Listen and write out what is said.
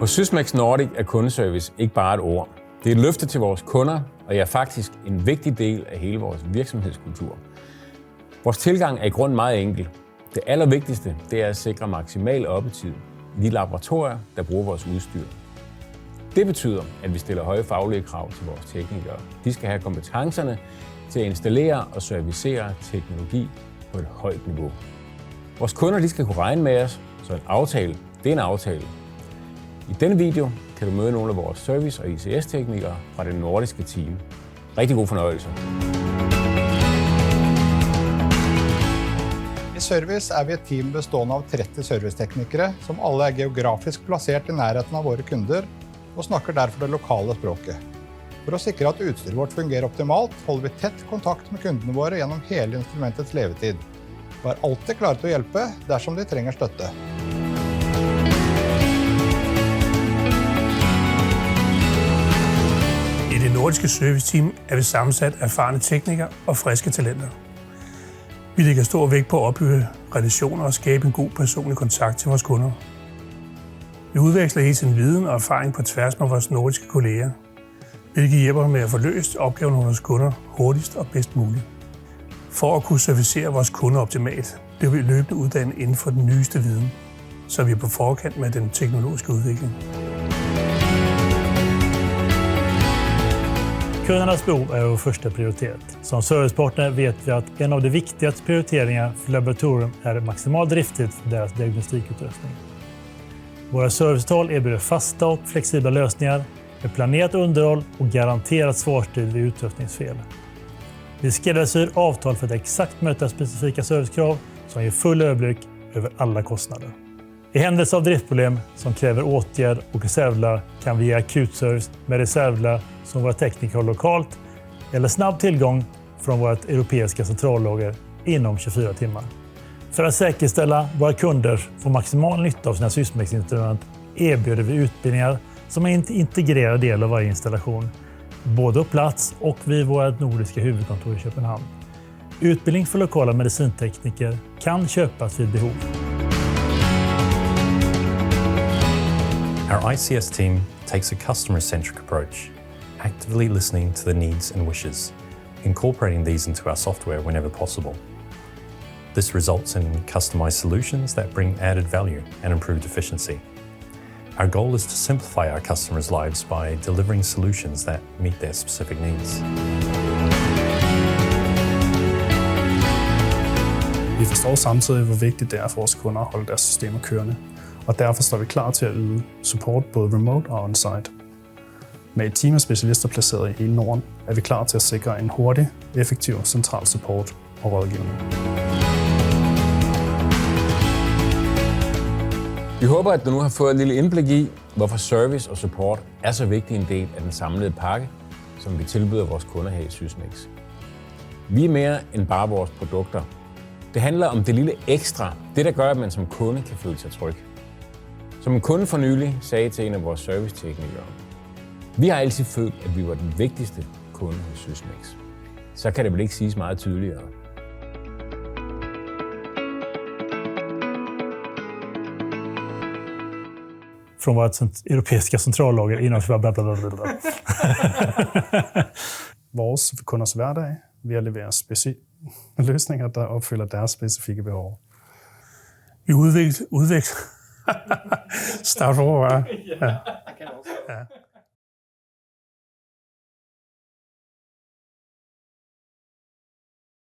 Hos Sysmex Nordic er kundeservice ikke bare et ord. Det er et løfte til vores kunder, og er faktisk en vigtig del af hele vores virksomhedskultur. Vores tilgang er i grunden meget enkel. Det allervigtigste det er at sikre maksimal oppetid i de laboratorier, der bruger vores udstyr. Det betyder, at vi stiller høje faglige krav til vores teknikere. De skal have kompetencerne til at installere og servicere teknologi på et højt niveau. Vores kunder de skal kunne regne med os, så en aftale, det er en aftale. I denne video kan du møde nogle af vores service- og ICS-teknikere fra det nordiske team. Rigtig god fornøjelse. I Service er vi et team bestående av 30 serviceteknikere, som alle er geografisk plassert i nærheten av våre kunder og snakker derfor det lokale språket. For å sikre at utstyret vårt fungerer optimalt, holder vi tett kontakt med kundene våre gjennom hele instrumentets levetid. Og er alltid klare til å hjelpe dersom de trenger støtte. I det nordiske serviceteam er vi sammensat af erfarne teknikere og friske talenter. Vi lægger stor vægt på at opbygge relationer og skabe en god personlig kontakt til vores kunder. Vi udveksler hele tiden viden og erfaring på tværs med vores nordiske kolleger, hvilket hjælper med at få løst opgaven hos vores kunder hurtigst og bedst muligt. For at kunne servicere vores kunder optimalt, bliver vi løbende uddannet inden for den nyeste viden, så vi er på forkant med den teknologiske udvikling. Kundernas behov är vår första prioritet. Som servicepartner vet vi att en av de viktigaste prioriteringarna för laboratorium är maximal drifttid för deras diagnostikutrustning. Våra servicetal erbjuder fasta och flexibla lösningar med planerat underhåll och garanterat svarstid vid utrustningsfel. Vi skräddarsyr avtal för att exakt möta specifika servicekrav som ger full överblick över alla kostnader. I händelse av driftproblem som kräver åtgärd och reservdelar kan vi ge akutservice med reservdelar som våra tekniker har lokalt eller snabb tillgång från vårt europeiska centrallager inom 24 timmar. För att säkerställa våra kunder får maximal nytta av sina Sysmex-instrument erbjuder vi utbildningar som är en integrerad del av varje installation, både på plats och vid vårt nordiska huvudkontor i Köpenhamn. Utbildning för lokala medicintekniker kan köpas vid behov. Our ICS team takes a customer-centric approach, actively listening to the needs and wishes, incorporating these into our software whenever possible. This results in customized solutions that bring added value and improved efficiency. Our goal is to simplify our customers' lives by delivering solutions that meet their specific needs. Vi forstår samtidig, hvor vigtigt det er for vores kunder at holde deres systemer kørende, og derfor står vi klar til at yde support både remote og on-site. Med et team af specialister placeret i hele Norden er vi klar til at sikre en hurtig, effektiv central support og rådgivning. Vi håber, at du nu har fået et lille indblik i, hvorfor service og support er så vigtig en del af den samlede pakke, som vi tilbyder vores kunder her i Sysmex. Vi er mere end bare vores produkter. Det handler om det lille ekstra, det der gør, at man som kunde kan føle sig tryg. Som en kunde for nylig sagde til en af vores serviceteknikere: vi har altid følt, at vi var den vigtigste kunde hos Sysmex. Så kan det vel ikke siges meget tydeligere. Från vårt europeiska centrallager inom blablabla. Vores kunders hverdag ved at levere løsninger, der opfylder deres specifikke behov. Vi udvikler. Start for, ja.